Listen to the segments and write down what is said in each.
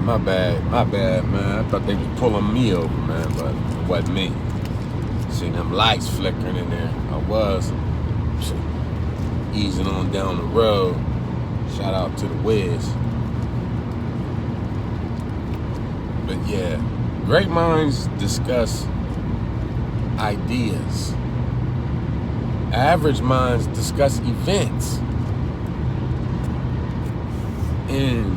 My bad, man. I thought they was pulling me over, man, but it wasn't me. Seen them lights flickering in there. I was easing on down the road. Shout out to the Wiz. But yeah, great minds discuss ideas. Average minds discuss events. And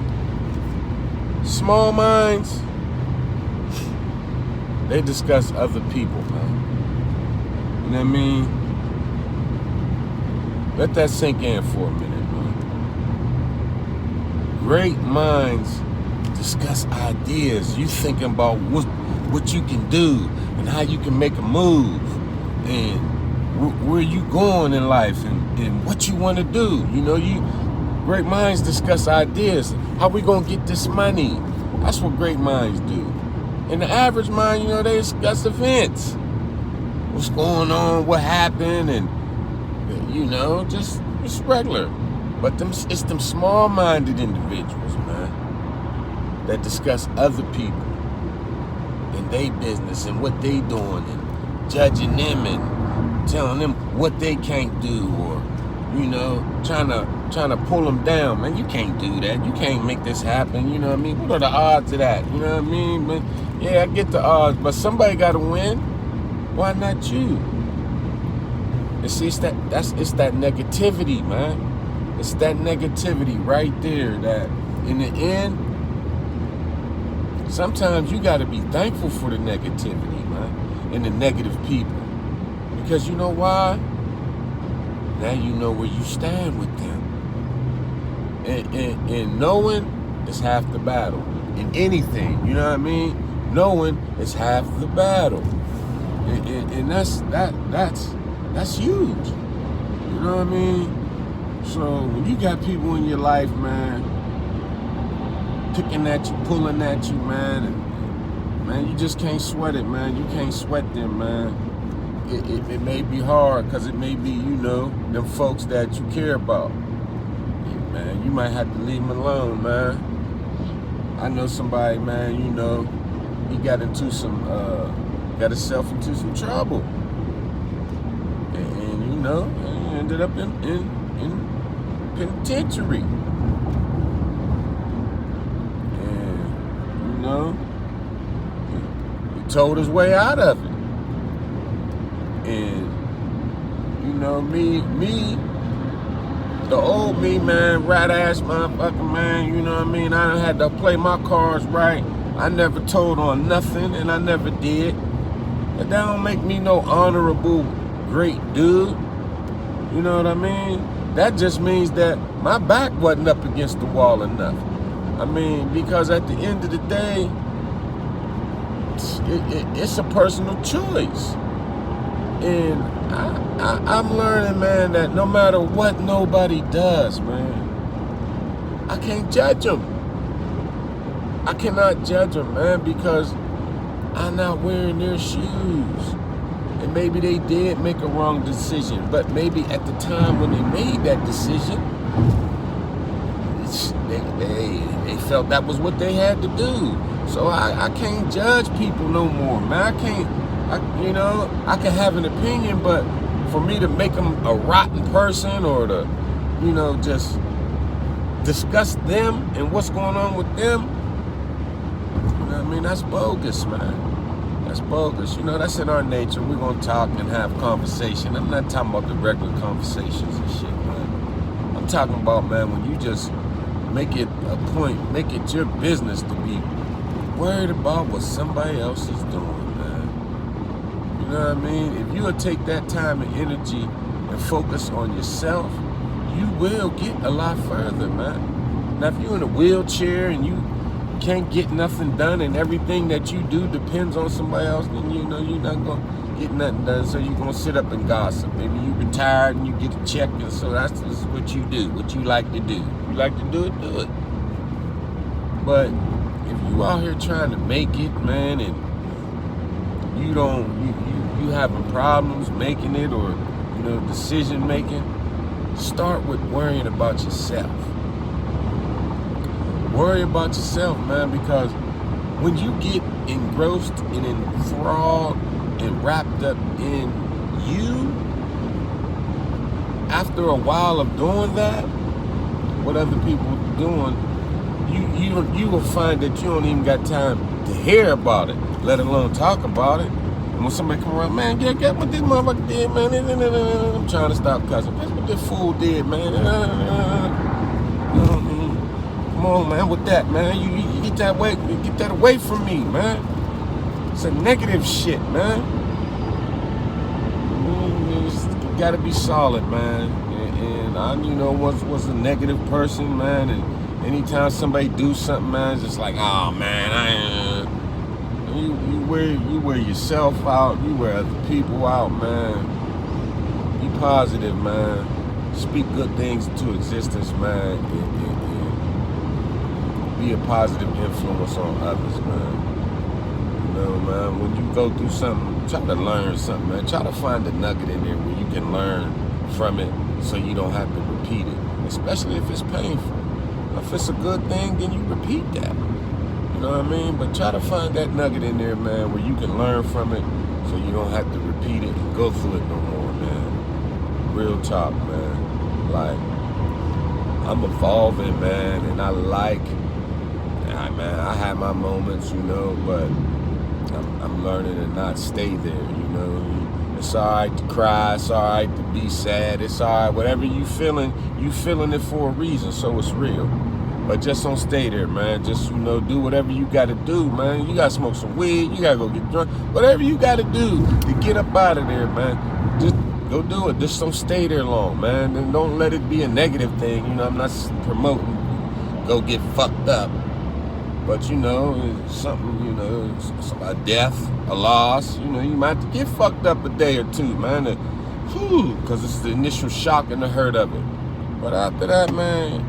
small minds, they discuss other people, man. You know what I mean? Let that sink in for a minute, man. Great minds discuss ideas. You thinking about what you can do and how you can make a move and where you going in life and what you want to do. You know, great minds discuss ideas. How we gonna get this money? That's what great minds do. And the average mind, you know, they discuss events. What's going on, what happened, and you know, just regular. But it's them small-minded individuals, man, that discuss other people and their business and what they doing and judging them and telling them what they can't do, or you know, trying to pull them down. Man, you can't do that. You can't make this happen. You know what I mean? What are the odds of that? You know what I mean? But yeah, I get the odds, but somebody got to win. Why not you? And see, it's that negativity, man. It's that negativity right there that in the end, sometimes you got to be thankful for the negativity, man, and the negative people. Because you know why? Now you know where you stand with them. And knowing is half the battle. In anything, you know what I mean? Knowing is half the battle. And that's huge. You know what I mean? So when you got people in your life, man, picking at you, pulling at you, man, and man, you just can't sweat it, man. You can't sweat them, man. It may be hard because it may be, you know, them folks that you care about. Man, you might have to leave them alone, man. I know somebody, man, you know, he got got himself into some trouble. And you know, he ended up in penitentiary. And, you know, he told his way out of it. And, you know, me, the old me, man, rat ass motherfucker, man, you know what I mean? I done had to play my cards right. I never told on nothing, and I never did. But that don't make me no honorable, great dude. You know what I mean? That just means that my back wasn't up against the wall enough. I mean, because at the end of the day, it's a personal choice. And I'm learning, man, that no matter what nobody does, man, I can't judge them. I cannot judge them, man, because I'm not wearing their shoes. And maybe they did make a wrong decision, but maybe at the time when they made that decision, they felt that was what they had to do. So I can't judge people no more, man. I can have an opinion, but for me to make them a rotten person or to, you know, just discuss them and what's going on with them, you know what I mean? That's bogus, man. That's bogus. You know, that's in our nature. We're going to talk and have conversation. I'm not talking about the regular conversations and shit, man. I'm talking about, man, when you just make it a point, make it your business to be worried about what somebody else is doing, man. You know what I mean? If you would take that time and energy and focus on yourself, you will get a lot further, man. Now, if you're in a wheelchair and you can't get nothing done and everything that you do depends on somebody else, then you know you're not going to get nothing done, so you're going to sit up and gossip. Maybe you retired and you get a check, and so that's just what you do, what you like to do. You like to do it, do it. But if you out here trying to make it, man, and you having problems making it, or, you know, decision making, start with worrying about yourself. Worry about yourself, man, because when you get engrossed and enthralled and wrapped up in you, after a while of doing that, what other people are doing, you will find that you don't even got time to hear about it, let alone talk about it. And when somebody come around, man, get what this motherfucker did, man. I'm trying to stop cussing. That's what this fool did, man. Come on, man, with that, man. You get that away from me, man. It's a negative shit, man. You gotta be solid, man. And I, was a negative person, man. And anytime somebody do something, man, it's just like, oh man, you wear yourself out, you wear other people out, man. Be positive, man. Speak good things into existence, man. And be a positive influence on others, man. Man, when you go through something, try to learn something, man. Try to find a nugget in there where you can learn from it so you don't have to repeat it, especially if it's painful. If it's a good thing, then you repeat that. You know what I mean? But try to find that nugget in there, man, where you can learn from it so you don't have to repeat it and go through it no more, man. Real talk, man. Like, I'm evolving, man, and I have my moments, but I'm learning to not stay there, It's all right to cry, it's all right to be sad, it's all right, whatever you feeling it for a reason, so it's real. But just don't stay there, man. Just, do whatever you got to do, man. You got to smoke some weed, you got to go get drunk, whatever you got to do to get up out of there, man. Just go do it. Just don't stay there long, man. And don't let it be a negative thing. I'm not promoting go get fucked up. But, it's something, a death, a loss, you might have to get fucked up a day or two, man. Because it's the initial shock and the hurt of it. But after that, man,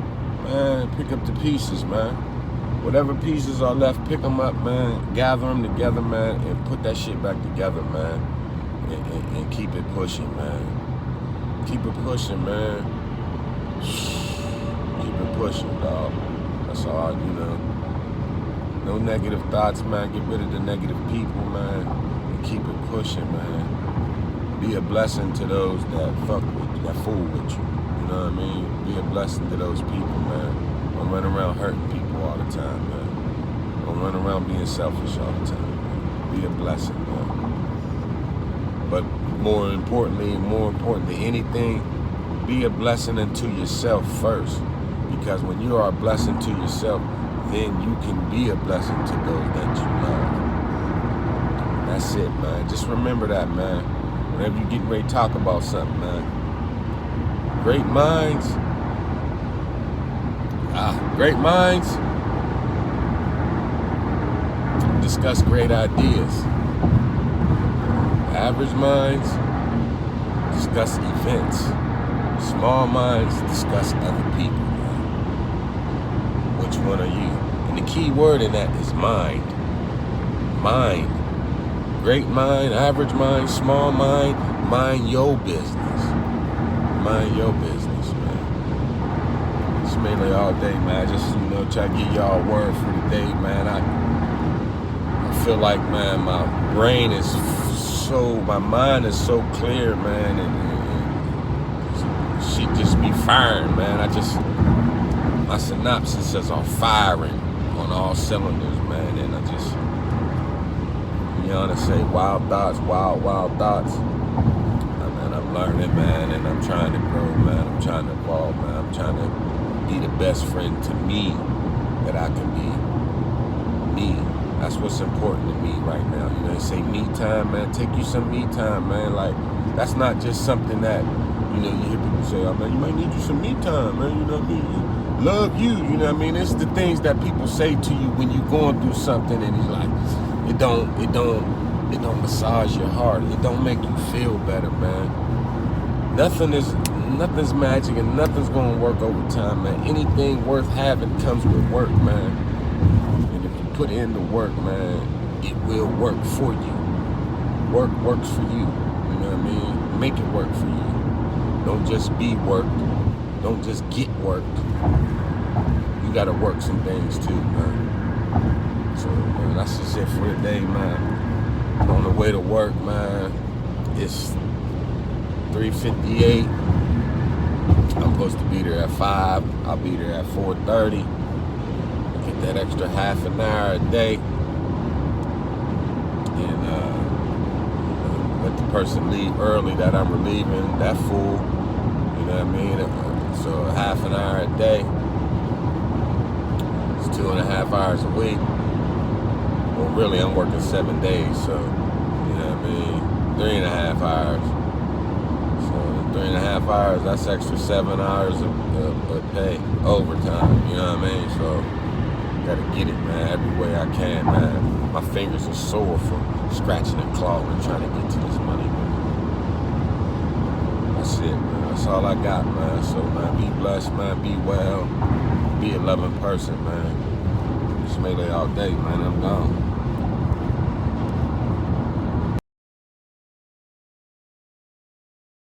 pick up the pieces, man. Whatever pieces are left, pick them up, man. Gather them together, man, and put that shit back together, man. And keep it pushing, man. Keep it pushing, man. Keep it pushing, dog. That's all, No negative thoughts, man. Get rid of the negative people, man. And keep it pushing, man. Be a blessing to those that fuck with you, that fool with you. You know what I mean? Be a blessing to those people, man. Don't run around hurting people all the time, man. Don't run around being selfish all the time, man. Be a blessing, man. But more importantly, more important than anything, be a blessing unto yourself first. Because when you are a blessing to yourself, then you can be a blessing to those that you love. That's it, man. Just remember that, man. Whenever you get ready to talk about something, man. Great minds discuss great ideas. Average minds discuss events. Small minds discuss other people. Which one are you? And the key word in that is mind. Mind. Great mind, average mind, small mind. Mind your business. Mind your business, man. It's mainly all day, man. Just, try to give y'all a word for the day, man. I feel like, man, my mind is so clear, man. And she just be firing, man. My synopsises are firing on all cylinders, man, and I just, say wild thoughts, wild thoughts. Man, I'm learning, man, and I'm trying to grow, man. I'm trying to evolve, man. I'm trying to be the best friend to me that I can be. Me. That's what's important to me right now. They say me time, man. Take you some me time, man. Like, that's not just something that, you hear people say, oh, man, you might need you some me time, man. You know what I mean? Love you, you know what I mean? It's the things that people say to you when you're going through something and it's like, it don't massage your heart. It don't make you feel better, man. Nothing's magic and nothing's gonna work over time, man. Anything worth having comes with work, man. And if you put in the work, man, it will work for you. Work works for you, you know what I mean? Make it work for you. Don't just be worked. Don't just get worked. You you gotta work some things too, man. So, man, that's just it for today, man. I'm on the way to work, man. It's 3:58. I'm supposed to be there at 5. I'll be there at 4:30. Get that extra half an hour a day. And let the person leave early that I'm relieving, that fool. You know what I mean? So half an hour a day. It's 2.5 hours a week. Well, really, I'm working 7 days, so, you know what I mean? 3.5 hours. So 3.5 hours, that's extra 7 hours of pay, overtime, you know what I mean? So, gotta get it, man, every way I can, man. My fingers are sore from scratching and clawing and trying to get to this money, man. That's it, man. That's all I got, man. So, man, be blessed, man. Be well. Be a loving person, man. Just Melee all day, man. I'm gone.